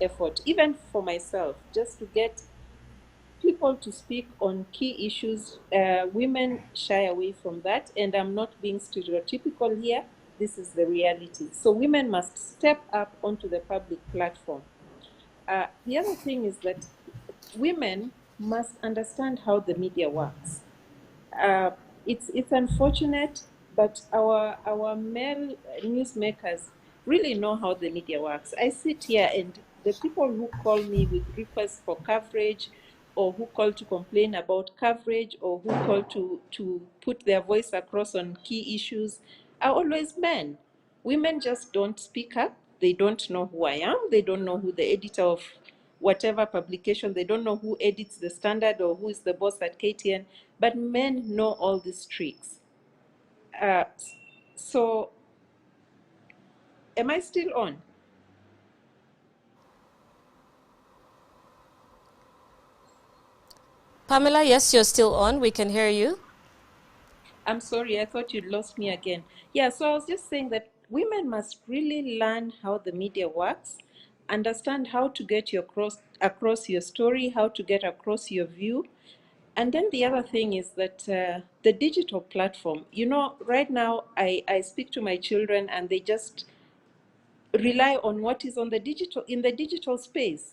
effort, even for myself, just to get people to speak on key issues. Women shy away from that, and I'm not being stereotypical here. This is the reality. So women must step up onto the public platform. The other thing is that women must understand how the media works. Uh, it's unfortunate, but our male newsmakers really know how the media works. I sit here, and the people who call me with requests for coverage, or who call to complain about coverage, or who call to put their voice across on key issues, are always men. Women just don't speak up. They don't know who I am. They don't know who the editor of whatever publication. They don't know who edits the Standard or who is the boss at KTN. But men know all these tricks. Uh, so, am I still on? Pamela, yes, you're still on. We can hear you. I'm sorry, I thought you'd lost me again. Yeah, so I was just saying that women must really learn how the media works, understand how to get your across your story, how to get across your view. And then the other thing is that the digital platform, right now I speak to my children, and they just rely on what is on the digital in the digital space.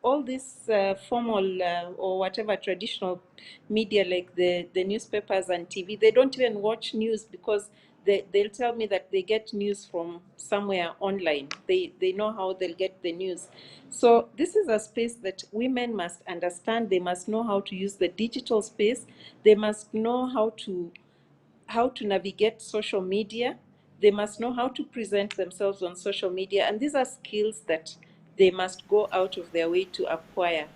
All this formal or whatever traditional media, like the newspapers and TV, they don't even watch news, because they'll tell me that they get news from somewhere online. They know how they'll get the news. So this is a space that women must understand. They must know how to use the digital space. They must know how to navigate social media. They must know how to present themselves on social media. And these are skills that they must go out of their way to acquire.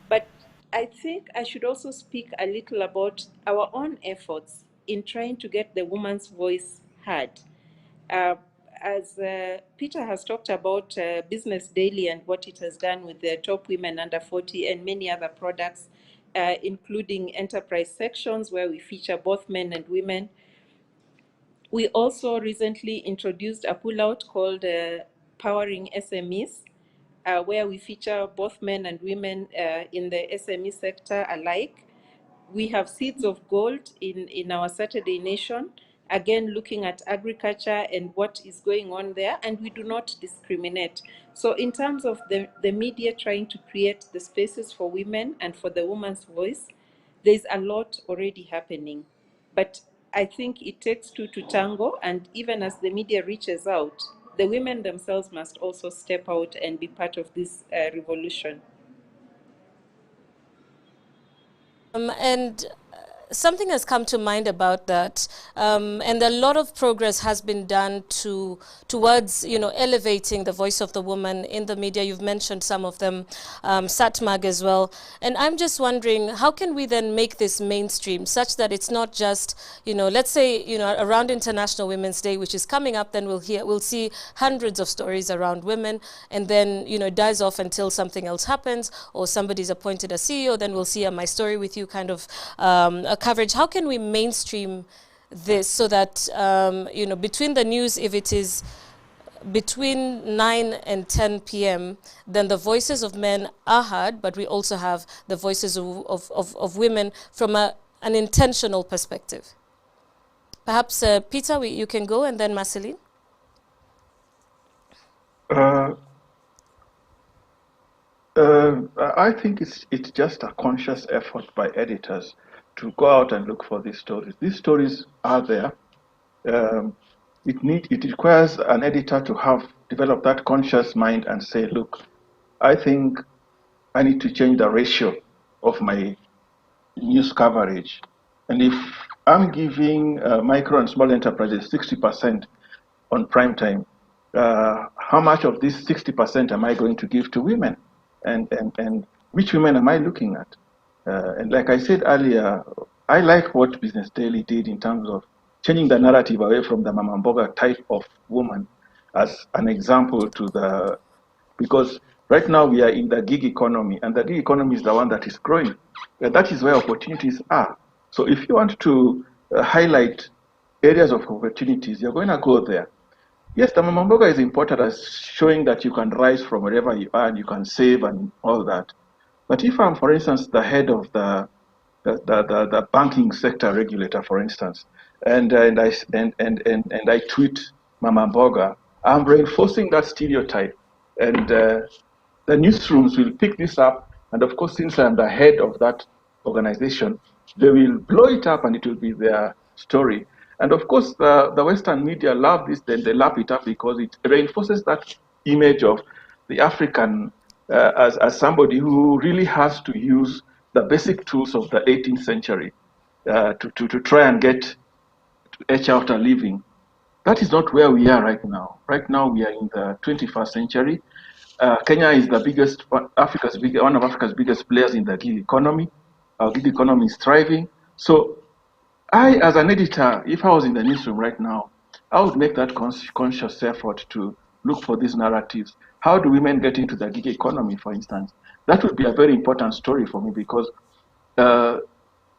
But I think I should also speak a little about our own efforts in trying to get the woman's voice heard. Uh, as Peter has talked about Business Daily and what it has done with the top women under 40 and many other products, including enterprise sections where we feature both men and women. We also recently introduced a pullout called Powering SMEs, where we feature both men and women in the SME sector alike. We have Seeds of Gold in our Saturday Nation, again looking at agriculture and what is going on there, and we do not discriminate. So in terms of the media trying to create the spaces for women and for the woman's voice, there's a lot already happening. But I think it takes two to tango, and even as the media reaches out, the women themselves must also step out and be part of this revolution. And something has come to mind about that, and a lot of progress has been done towards elevating the voice of the woman in the media. You've mentioned some of them, Satmag as well, and I'm just wondering, how can we then make this mainstream such that it's not just let's say around International Women's Day, which is coming up, then we'll see hundreds of stories around women, and then it dies off until something else happens or somebody's appointed a CEO. Then we'll see a My Story with You kind of a coverage. How can we mainstream this so that between the news, if it is between 9 and 10 p.m., then the voices of men are heard, but we also have the voices of women from an intentional perspective. Perhaps Peter, you can go, and then Marceline. Uh, I think it's just a conscious effort by editors to go out and look for these stories. These stories are there. It requires an editor to have developed that conscious mind and say, look, I think I need to change the ratio of my news coverage. And if I'm giving micro and small enterprises 60% on prime time, how much of this 60% am I going to give to women? And which women am I looking at? And like I said earlier, I like what Business Daily did in terms of changing the narrative away from the Mama Mboga type of woman as an example because right now we are in the gig economy, and the gig economy is the one that is growing. And that is where opportunities are. So if you want to highlight areas of opportunities, you're going to go there. Yes, the Mama Mboga is important as showing that you can rise from wherever you are and you can save and all that. But if I'm, for instance, the head of the banking sector regulator, for instance, and I tweet Mama Mboga, I'm reinforcing that stereotype, and the newsrooms will pick this up. And of course, since I'm the head of that organization, they will blow it up and it will be their story. And of course, the Western media love this, then they lap it up because it reinforces that image of the African as somebody who really has to use the basic tools of the 18th century to try and get to etch out a living. That is not where we are right now. Right now, we are in the 21st century. Kenya is the biggest, one of Africa's biggest players in the gig economy. Our gig economy is thriving. So I, as an editor, if I was in the newsroom right now, I would make that conscious effort to look for these narratives. How do women get into the gig economy, for instance? That would be a very important story for me because uh,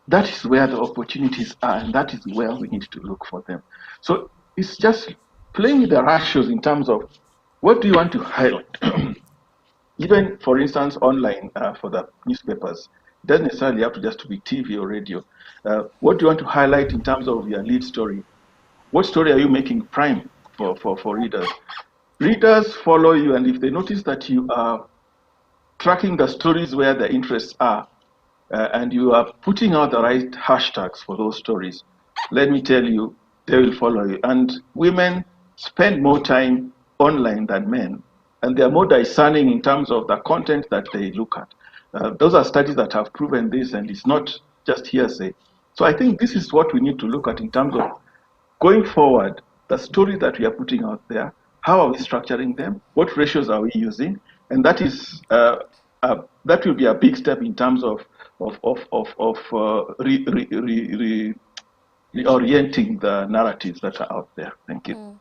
that is where the opportunities are, and that is where we need to look for them. So it's just playing with the ratios in terms of what do you want to highlight. Even, for instance, online for the newspapers, it doesn't necessarily have to just to be TV or radio. What do you want to highlight in terms of your lead story? What story are you making prime for readers? Readers follow you, and if they notice that you are tracking the stories where the interests are, and you are putting out the right hashtags for those stories, let me tell you, they will follow you. And women spend more time online than men, and they are more discerning in terms of the content that they look at. Those are studies that have proven this, and it's not just hearsay. So I think this is what we need to look at in terms of going forward, the stories that we are putting out there, how are we structuring them? What ratios are we using? And that is that will be a big step in terms of reorienting the narratives that are out there. Thank you.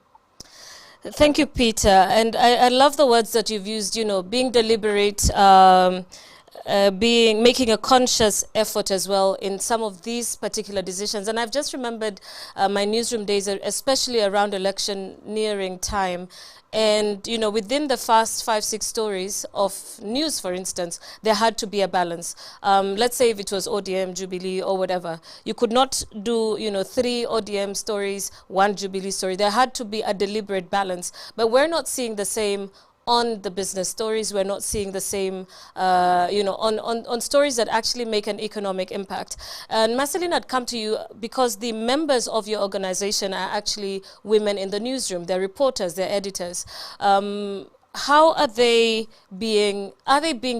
Thank you, Peter. And I love the words that you've used, being deliberate, making a conscious effort as well in some of these particular decisions. And I've just remembered my newsroom days, especially around election nearing time. And, within the first 5-6 stories of news, for instance, there had to be a balance. Let's say if it was ODM, Jubilee, or whatever, you could not do, 3 ODM stories, 1 Jubilee story. There had to be a deliberate balance. But we're not seeing the same on the business stories. We're not seeing the same, on stories that actually make an economic impact. And Marceline, I'd come to you because the members of your organization are actually women in the newsroom. They're reporters, they're editors. How are they being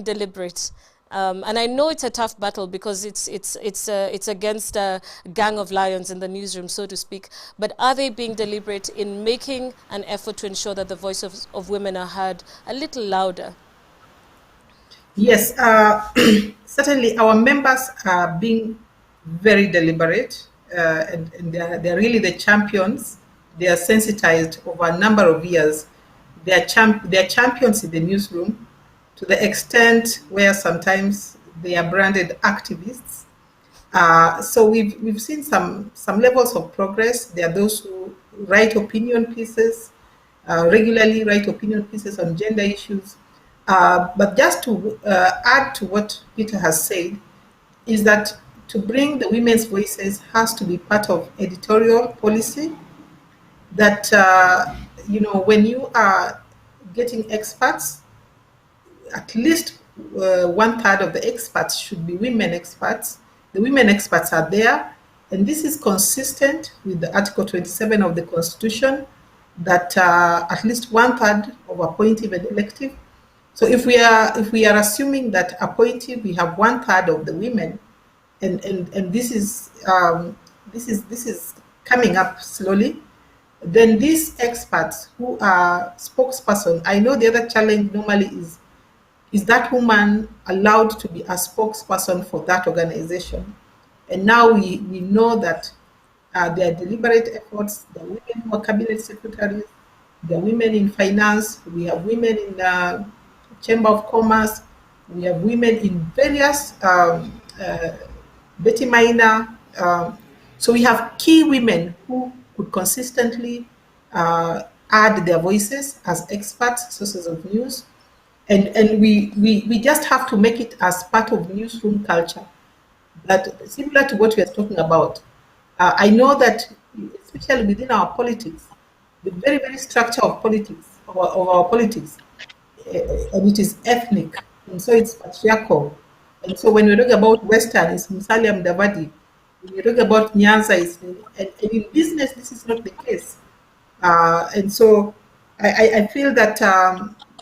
deliberate? And I know it's a tough battle because it's against a gang of lions in the newsroom, so to speak. But are they being deliberate in making an effort to ensure that the voice of women are heard a little louder? Yes, certainly our members are being very deliberate, and they're really the champions. They are sensitized over a number of years. They're champions in the newsroom, to the extent where sometimes they are branded activists. So we've seen some levels of progress. There are those who write opinion pieces, regularly write opinion pieces on gender issues. But just to add to what Peter has said, is that to bring the women's voices has to be part of editorial policy. That when you are getting experts, at least 1/3 of the experts should be women experts. The women experts are there, and this is consistent with the Article 27 of the Constitution, that at least 1/3 of appointive and elective. So if we are assuming that appointive we have 1/3 of the women, and this is coming up slowly, then these experts who are spokesperson, I know the other challenge normally is that woman allowed to be a spokesperson for that organization? And now we know that there are deliberate efforts. There are women who are cabinet secretaries. There are women in finance. We have women in the Chamber of Commerce. We have women in various, Betty Minor. So we have key women who could consistently add their voices as experts, sources of news, and we just have to make it as part of newsroom culture. But similar to what we are talking about, I know that especially within our politics, the very very structure of politics of our politics, and it is ethnic, and so it's patriarchal. And so when we talk about Western, it's Musalia Mudavadi. When we talk about Nyanza, and in business, this is not the case. And so I feel that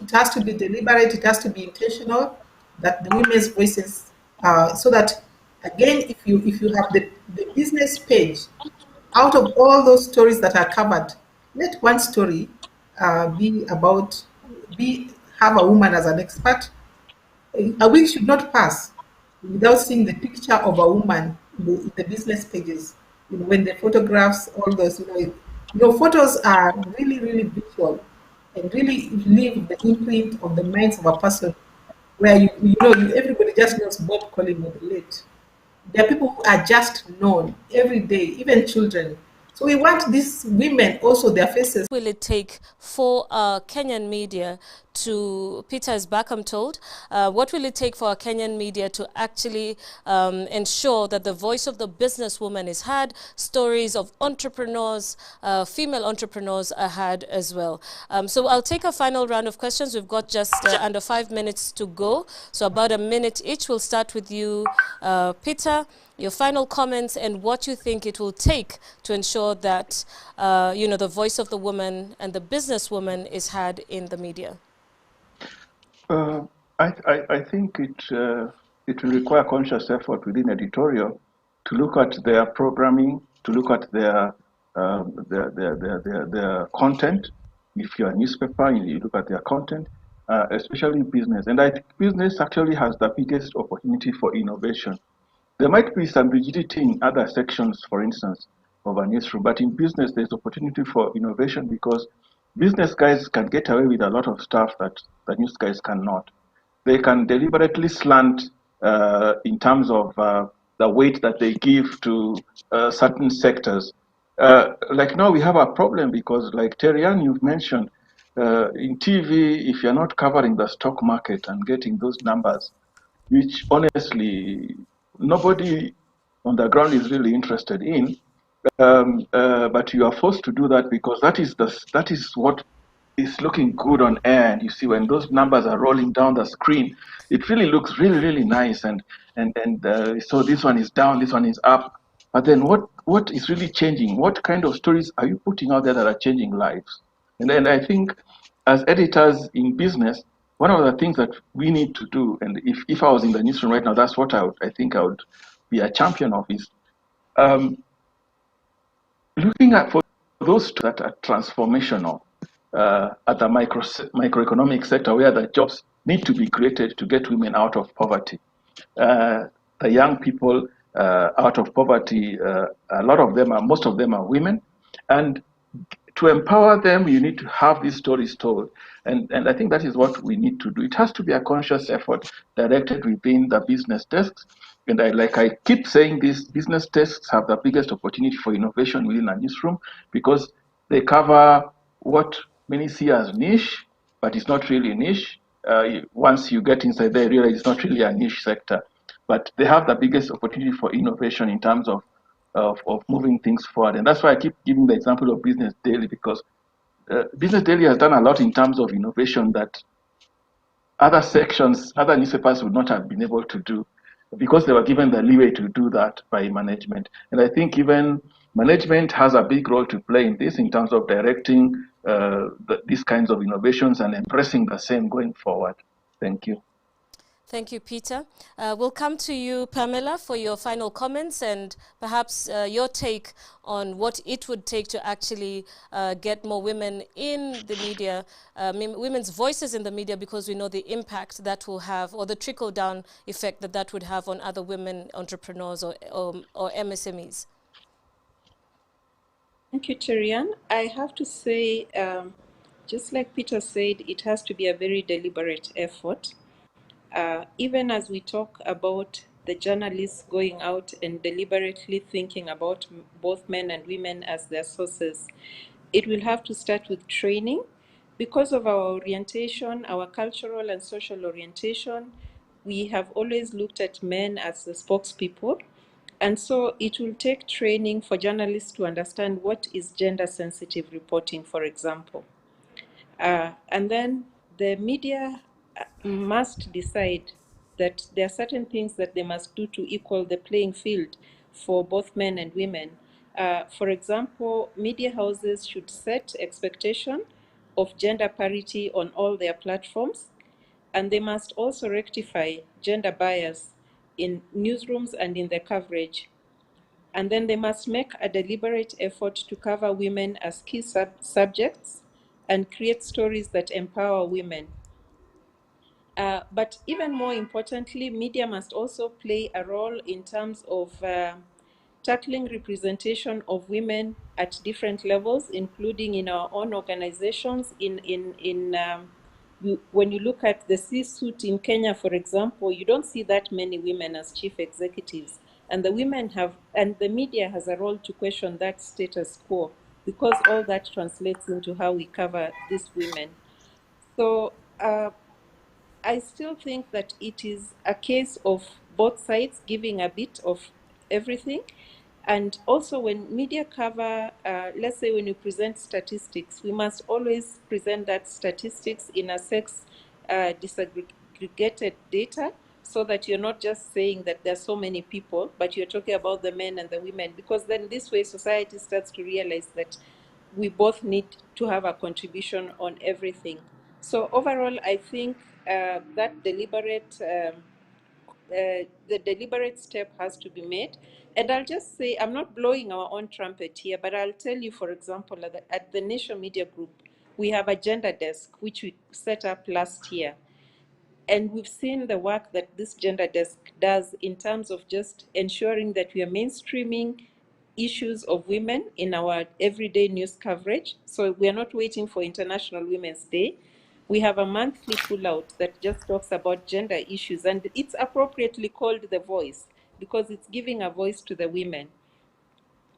it has to be deliberate, it has to be intentional, that the women's voices, so that again, if you have the business page, out of all those stories that are covered, let one story be about, be have a woman as an expert. A week should not pass without seeing the picture of a woman in the business pages. When the photographs, all those, photos are really, really visual and really leave the imprint of the minds of a person. Where everybody just knows Bob Collymore the late. There are people who are just known every day, even children. So we want these women also, their faces. Will it take for Kenyan media to, Peter is back, I'm told, what will it take for our Kenyan media to actually ensure that the voice of the businesswoman is heard, stories of entrepreneurs, female entrepreneurs are heard as well? So I'll take a final round of questions. We've got just under 5 minutes to go, so about a minute each. We'll start with you, Peter. Your final comments and what you think it will take to ensure that, the voice of the woman and the businesswoman is heard in the media. I think it will require conscious effort within editorial to look at their programming, to look at their content. If you're a newspaper, you look at their content, especially business. And I think business actually has the biggest opportunity for innovation. There might be some rigidity in other sections, for instance, of a newsroom, but in business, there's opportunity for innovation because business guys can get away with a lot of stuff that the news guys cannot. They can deliberately slant in terms of the weight that they give to certain sectors. Like now we have a problem because, like Terian, you've mentioned, in TV, if you're not covering the stock market and getting those numbers, which honestly nobody on the ground is really interested in, but you are forced to do that because that is what is looking good on air. And you see when those numbers are rolling down the screen, it really looks really nice. And so this one is down, this one is up. But then what is really changing? What kind of stories are you putting out there that are changing lives? And then I think as editors in business, one of the things that we need to do, and if I was in the newsroom right now, that's what I think I would be a champion of, is looking at for those that are transformational at the microeconomic sector where the jobs need to be created to get women out of poverty. The young people out of poverty, most of them are women. And to empower them, you need to have these stories told. And I think that is what we need to do. It has to be a conscious effort directed within the business desks. And I keep saying this, business desks have the biggest opportunity for innovation within a newsroom because they cover what many see as niche, but it's not really niche. Once you get inside there, you realize it's not really a niche sector. But they have the biggest opportunity for innovation in terms of moving things forward. And that's why I keep giving the example of Business Daily, because Business Daily has done a lot in terms of innovation that other sections, other newspapers would not have been able to do because they were given the leeway to do that by management. And I think even management has a big role to play in this in terms of directing these kinds of innovations and embracing the same going forward. Thank you. Thank you, Peter. We'll come to you, Pamela, for your final comments and perhaps your take on what it would take to actually get more women in the media, women's voices in the media, because we know the impact that will have, or the trickle-down effect that would have on other women entrepreneurs or MSMEs. Thank you, Terian. I have to say, just like Peter said, it has to be a very deliberate effort. Even as we talk about the journalists going out and deliberately thinking about both men and women as their sources, It will have to start with training. Because of our orientation, our cultural and social orientation, we have always looked at men as the spokespeople. And so it will take training for journalists to understand what is gender sensitive reporting, for example. And then the media must decide that there are certain things that they must do to equal the playing field for both men and women. For example, media houses should set expectation of gender parity on all their platforms, and they must also rectify gender bias in newsrooms and in their coverage. And then they must make a deliberate effort to cover women as key subjects and create stories that empower women. But even more importantly, media must also play a role in terms of tackling representation of women at different levels, including in our own organizations. When you look at the C-suite in Kenya, for example, you don't see that many women as chief executives. And the media has a role to question that status quo, because all that translates into how we cover these women. So I still think that it is a case of both sides giving a bit of everything. And also when media cover, let's say when you present statistics, we must always present that statistics in a sex disaggregated data, so that you're not just saying that there are so many people, but you're talking about the men and the women, because then this way society starts to realize that we both need to have a contribution on everything. So overall, I think that the deliberate step has to be made. And I'll just say, I'm not blowing our own trumpet here, but I'll tell you, for example, at the Nation Media Group, we have a gender desk, which we set up last year. And we've seen the work that this gender desk does in terms of just ensuring that we are mainstreaming issues of women in our everyday news coverage. So we are not waiting for International Women's Day. We have a monthly pull-out that just talks about gender issues, and it's appropriately called The Voice because it's giving a voice to the women.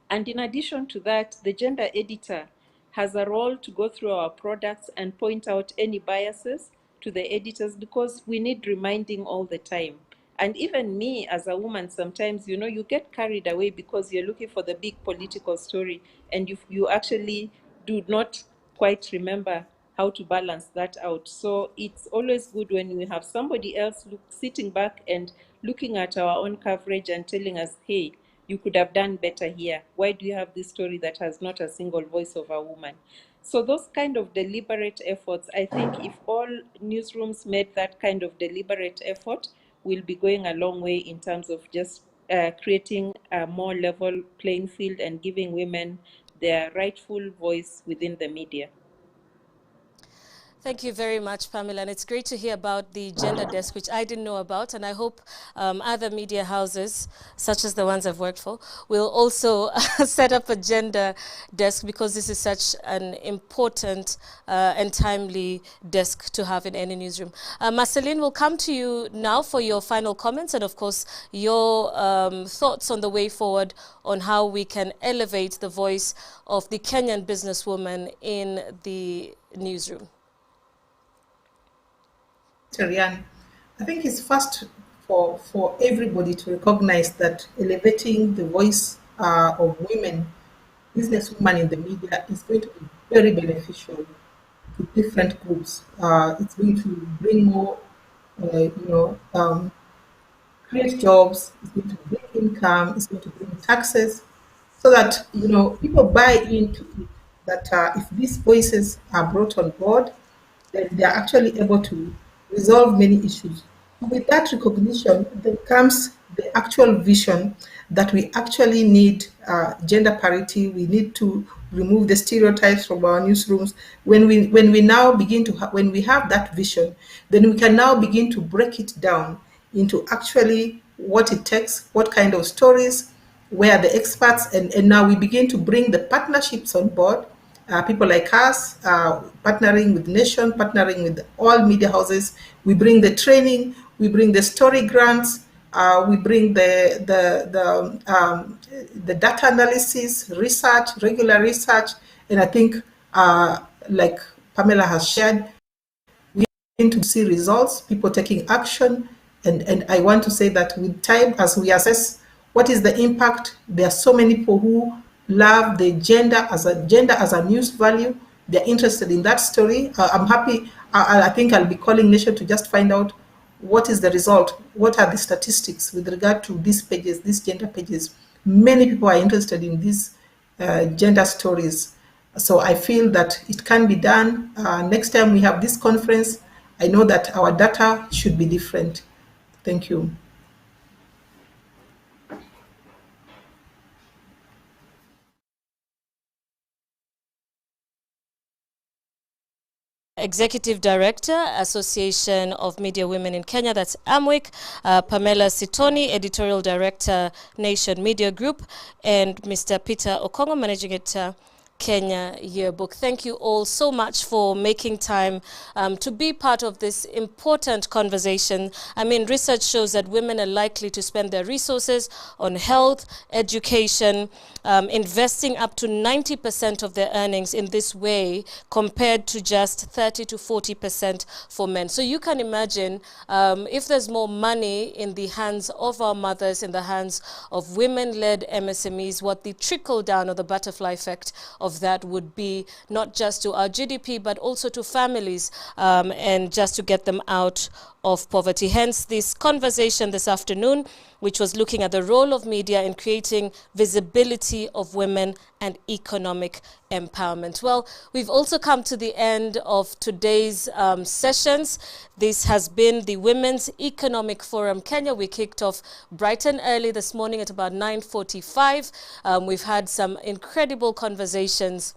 And in addition to that, the gender editor has a role to go through our products and point out any biases to the editors, because we need reminding all the time. And even me as a woman, sometimes, you get carried away because you're looking for the big political story, and you actually do not quite remember how to balance that out. So it's always good when we have somebody else sitting back and looking at our own coverage and telling us, hey, you could have done better here. Why do you have this story that has not a single voice of a woman? So those kind of deliberate efforts, I think if all newsrooms made that kind of deliberate effort, we'll be going a long way in terms of just creating a more level playing field and giving women their rightful voice within the media. Thank you very much, Pamela. And it's great to hear about the gender desk, which I didn't know about. And I hope other media houses, such as the ones I've worked for, will also set up a gender desk, because this is such an important and timely desk to have in any newsroom. Marceline, we'll come to you now for your final comments and, of course, your thoughts on the way forward on how we can elevate the voice of the Kenyan businesswoman in the newsroom. Ryan, I think it's first for everybody to recognize that elevating the voice of women, businesswomen in the media, is going to be very beneficial to different groups. It's going to bring more, create jobs. It's going to bring income. It's going to bring taxes, so that people buy into it. That if these voices are brought on board, then they are actually able to resolve many issues. With that recognition, there comes the actual vision that we actually need gender parity. We need to remove the stereotypes from our newsrooms. When we now begin to when we have that vision, then we can now begin to break it down into actually what it takes, what kind of stories, where the experts, and now we begin to bring the partnerships on board. People like us, partnering with Nation, partnering with all media houses. We bring the training, we bring the story grants, we bring the data analysis, research, regular research, And I think, like Pamela has shared, we need to see results, people taking action. And I want to say that with time, as we assess what is the impact, there are so many people who love the gender as a news value. They're interested in that story. I'm happy. I think I'll be calling Nation to just find out what is the result, what are the statistics with regard to these pages, these gender pages. Many people are interested in these gender stories. So I feel that it can be done. Next time we have this conference, I know that our data should be different. Thank you. Executive Director, Association of Media Women in Kenya, that's AMWIC, Pamela Sitoni, Editorial Director, Nation Media Group, and Mr. Peter Okongo, Managing Editor, Kenya Yearbook. Thank you all so much for making time to be part of this important conversation. I mean, research shows that women are likely to spend their resources on health, education, investing up to 90% of their earnings in this way compared to just 30 to 40% for men. So you can imagine if there's more money in the hands of our mothers, in the hands of women-led MSMEs, what the trickle down or the butterfly effect of that would be, not just to our GDP, but also to families, and just to get them out of poverty. Hence this conversation this afternoon, which was looking at the role of media in creating visibility of women and economic empowerment. Well, we've also come to the end of today's sessions. This has been the Women's Economic Forum Kenya. We kicked off bright and early this morning at about 9:45. We've had some incredible conversations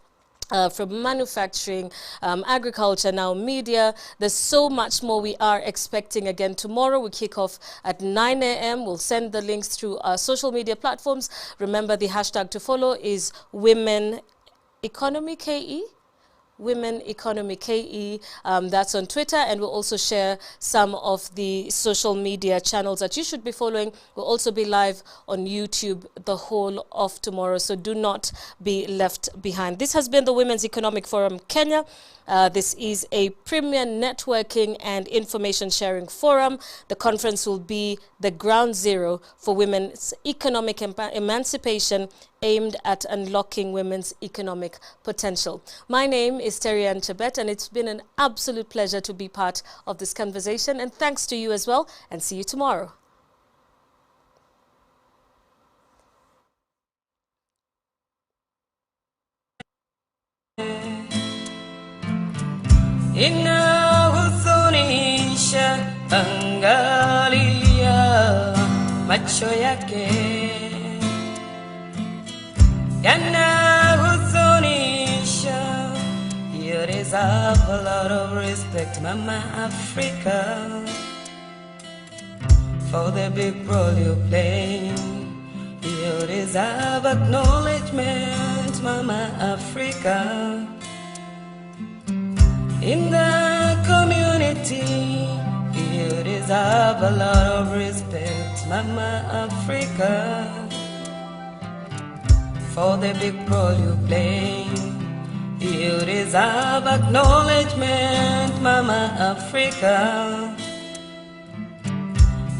from manufacturing, agriculture, now media. There's so much more we are expecting again tomorrow. We kick off at 9 a.m. We'll send the links through our social media platforms. Remember, the hashtag to follow is Women Economy KE. Women Economy KE, that's on Twitter, and we'll also share some of the social media channels that you should be following. We'll also be live on YouTube the whole of tomorrow, so do not be left behind. This has been the Women's Economic Forum Kenya. This is a premier networking and information sharing forum. The conference will be the ground zero for women's economic emancipation aimed at unlocking women's economic potential. My name is Terry-Ann Chebet, and it's been an absolute pleasure to be part of this conversation. And thanks to you as well, and see you tomorrow. Inahuzunisha angalia macho yake, yanahuzunisha. You deserve a lot of respect, Mama Africa, for the big role you play. You deserve acknowledgement, Mama Africa. In the community, you deserve a lot of respect, Mama Africa, for the big role you play. You deserve acknowledgement, Mama Africa.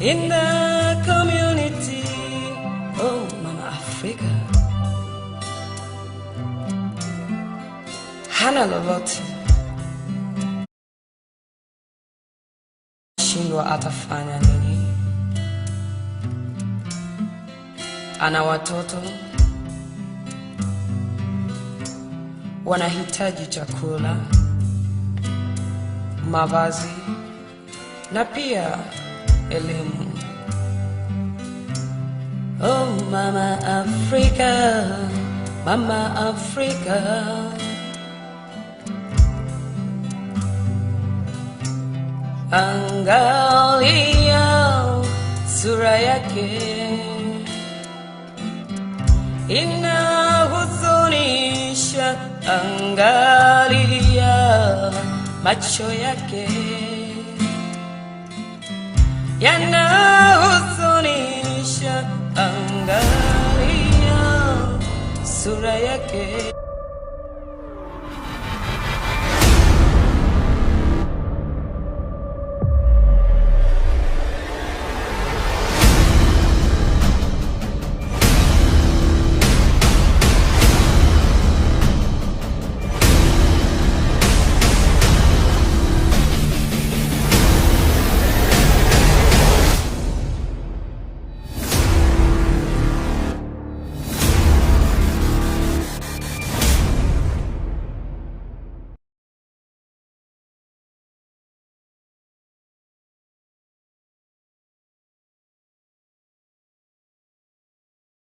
In the community, oh, Mama Africa. Hana lolote shindwa atafanya nini? Ana watoto wanahitaji chakula, mavazi na pia elimu. Oh, Mama Africa, Mama Africa. Angalia sura yake, inahuzunisha. Angalia macho yake, yanahuzunisha. Angalia sura yake.